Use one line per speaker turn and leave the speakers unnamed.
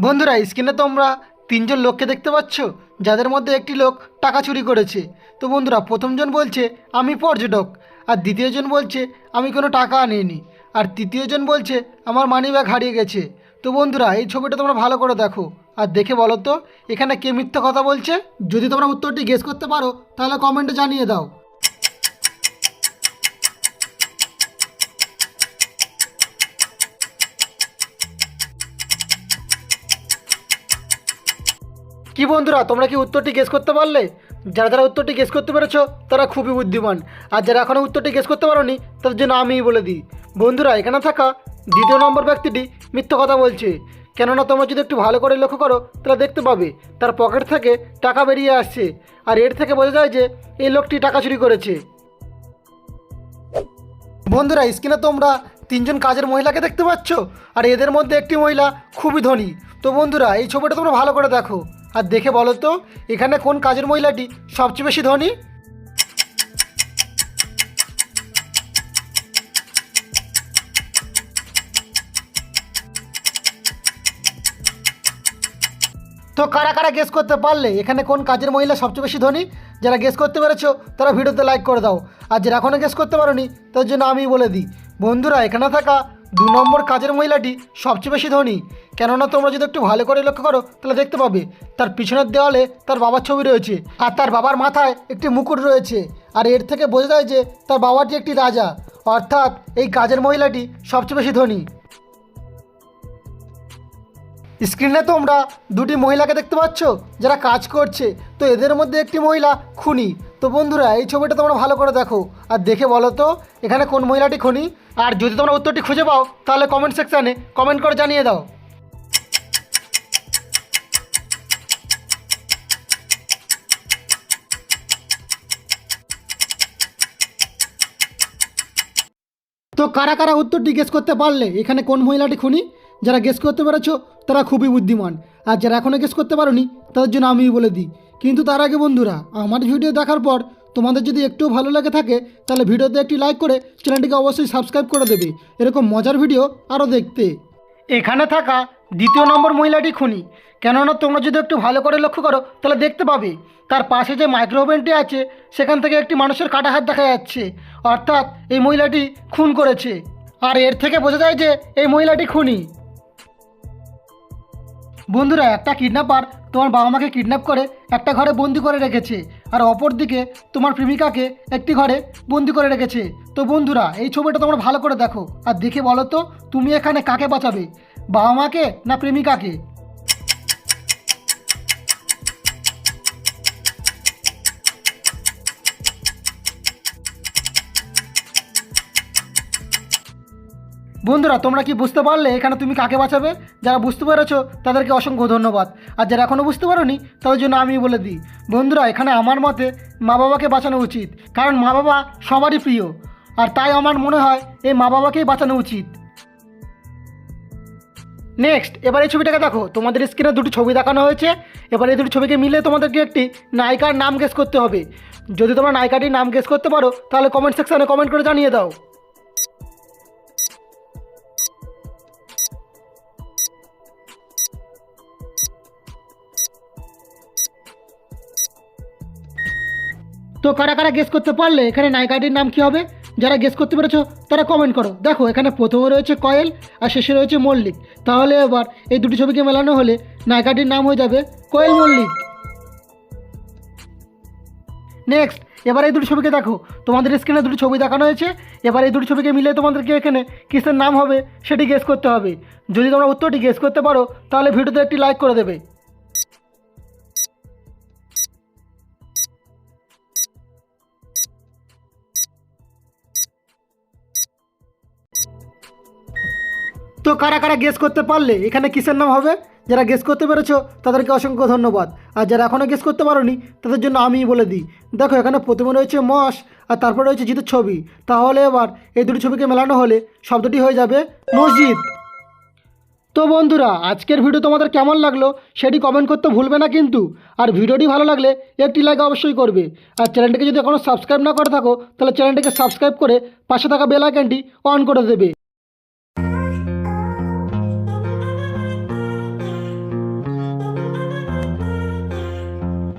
বন্ধুরা স্ক্রিনে তোমরা তিনজন লোককে দেখতে পাচ্ছ, যাদের মধ্যে একটি লোক টাকা চুরি করেছে। তো বন্ধুরা প্রথমজন বলছে আমি পর্যটক, আর দ্বিতীয়জন বলছে আমি কোনো টাকা আনিনি, আর তৃতীয়জন বলছে আমার মানিব্যাগ হারিয়ে গেছে। তো বন্ধুরা এই ছবিটা তোমরা ভালো করে দেখো আর দেখে বলো তো এখানে কে মিথ্যা কথা বলছে। যদি তোমরা উত্তরটি গেস করতে পারো তাহলে কমেন্টে জানিয়ে দাও। কি বন্ধুরা তোমরা কি উত্তরটি গেস করতে পারলে? যারা যারা উত্তরটি গেস করতে পেরেছো তারা খুবই বুদ্ধিমান, আর যারা এখনও উত্তরটি গেস করতে পারোনি তাদের জন্য আমিই বলে দিই। বন্ধুরা এখানে থাকা দ্বিতীয় নম্বর ব্যক্তিটি মিথ্যা কথা বলছে, কেননা তোমরা যদি একটু ভালো করে লক্ষ্য করো তাহলে দেখতে পাবে তার পকেট থেকে টাকা বেরিয়ে আসছে, আর এর থেকে বোঝা যায় যে এই লোকটি টাকা চুরি করেছে। বন্ধুরা স্ক্রিনে তোমরা তিনজন কাজের মহিলাকে দেখতে পাচ্ছ, আর এদের মধ্যে একটি মহিলা খুবই ধনী। তো বন্ধুরা এই ছবিটা তোমরা ভালো করে দেখো আর দেখে বলো তো এখানে কোন কাজের মহিলাটি সবচেয়ে বেশি ধনী। তো কারা কারা গেস করতে পারলে এখানে কোন কাজের মহিলা সবচেয়ে বেশি ধনী? যারা গেস করতে পেরেছো তারা ভিডিওতে লাইক করে দাও, আর যারা এখনও গেস করতে পারোনি তার জন্য আমি বলে দিই। বন্ধুরা এখানে থাকা 2 নম্বর কাজের মহিলাটি সবচেয়ে বেশি ধনী, কেননা তোমরা যদি একটু ভালো করে লক্ষ্য করো তাহলে দেখতে পাবে তার পিছনের দেওয়ালে তার বাবার ছবি রয়েছে, আর তার বাবার মাথায় একটি মুকুট রয়েছে, আর এর থেকে বোঝা যায় যে তার বাবাটি একটি রাজা, অর্থাৎ এই কাজের মহিলাটি সবচেয়ে বেশি ধনী। স্ক্রিনে তোমরা 2টি মহিলাকে দেখতে পাচ্ছ যারা কাজ করছে, তো এদের মধ্যে একটি মহিলা খুনি। তো বন্ধুরা এই ছবিটা তোমরা ভালো করে দেখো আর দেখে বলো তো এখানে কোন মহিলাটি খুনি। আর যদি তোমরা উত্তরটি খুঁজে পাও তাহলে কমেন্ট সেকশানে কমেন্ট করে জানিয়ে দাও। তো কারা কারা উত্তরটি গেস করতে পারলে এখানে কোন মহিলাটি খুনি? যারা গেস করতে পেরেছো তারা খুবই বুদ্ধিমান, আর যারা এখনও গেস করতে পারোনি তাদের জন্য আমিই বলে দিই। কিন্তু তার আগে বন্ধুরা আমার ভিডিও দেখার পর তোমাদের যদি একটু ভালো লাগে থাকে তাহলে ভিডিওতে একটি লাইক করে চ্যানেলটিকে অবশ্যই সাবস্ক্রাইব করে দেবে এরকম মজার ভিডিও আরও দেখতে। এখানে থাকা 2য় নম্বর মহিলাটি খুনি, কেননা তোমরা যদি একটু ভালো করে লক্ষ্য করো তাহলে দেখতে পাবে তার পাশে যে মাইক্রো ওভেনটি আছে সেখান থেকে একটি মানুষের কাটা হাত দেখা যাচ্ছে, অর্থাৎ এই মহিলাটি খুন করেছে, আর এর থেকে বোঝা যায় যে এই মহিলাটি খুনি। বন্ধুরা একটা কিডন্যাপার তোমার বাবা মাকে কিডন্যাপ করে একটা ঘরে বন্দি করে রেখেছে, আর অপরদিকে তোমার প্রেমিকাকে একটি ঘরে বন্দি করে রেখেছে। তো বন্ধুরা এই ছবিটা তোমরা ভালো করে দেখো আর দেখে বলো তো তুমি এখানে কাকে বাঁচাবে, বাবা মাকে না প্রেমিকাকে? বন্ধুরা তোমরা কি বুঝতে পারলে এখানে তুমি কাকে বাঁচাবে? যারা বুঝতে পেরেছো তাদেরকে অসংখ্য ধন্যবাদ, আর যারা এখনও বুঝতে পারোনি তাদের জন্য আমি বলে দিই। বন্ধুরা এখানে আমার মতে মা বাবাকে বাঁচানো উচিত, কারণ মা বাবা সবারই প্রিয়, আর তাই আমার মনে হয় এই মা বাবাকেই বাঁচানো উচিত। নেক্সট এবার এই ছবিটাকে দেখো, তোমাদের স্ক্রিনে 2টি ছবি দেখানো হয়েছে। এবার এই 2টি ছবিকে মিলে তোমাদেরকে একটি নায়িকার নাম গেস করতে হবে। যদি তোমরা নায়িকাটির নাম গেস করতে পারো তাহলে কমেন্ট সেকশানে কমেন্ট করে জানিয়ে দাও। তো কারা কারা গেস করতে পারলে এখানে নায়িকাটির নাম কী হবে? যারা গেস করতে পেরেছো তারা কমেন্ট করো। দেখো এখানে প্রথমে রয়েছে কয়েল আর শেষে রয়েছে মল্লিক, তাহলে এবার এই 2টি ছবিকে মেলানো হলে নায়িকাটির নাম হয়ে যাবে কোয়েল মল্লিক। নেক্সট এবার এই 2টি ছবিকে দেখো, তোমাদের স্ক্রিনে 2টি ছবি দেখানো হয়েছে। এবার এই 2টি ছবিকে মিলে তোমাদেরকে এখানে কিসের নাম হবে সেটি গেস করতে হবে। যদি তোমরা উত্তরটি গেস করতে পারো তাহলে ভিডিওতে একটি লাইক করে দেবে। তো কারা কারা গেস করতে পারলে এখানে কিসের নাম হবে? যারা গেস করতে পেরেছো তাদেরকে অসংখ্য ধন্যবাদ, আর যারা এখনও গেস করতে পারোনি তাদের জন্য আমিই বলে দিই। দেখো এখানে প্রথমে রয়েছে মস আর তারপরে রয়েছে জিতের ছবি, তাহলে এবার এই 2টি ছবিকে মেলানো হলে শব্দটি হয়ে যাবে মসজিদ। তো বন্ধুরা আজকের ভিডিও তোমাদের কেমন লাগলো সেটি কমেন্ট করতে ভুলবে না কিন্তু, আর ভিডিওটি ভালো লাগলে একটি লাইক অবশ্যই করবে, আর চ্যানেলটিকে যদি এখনও সাবস্ক্রাইব না করে থাকো তাহলে চ্যানেলটিকে সাবস্ক্রাইব করে পাশে থাকা বেল আইকনটি অন করে দেবে।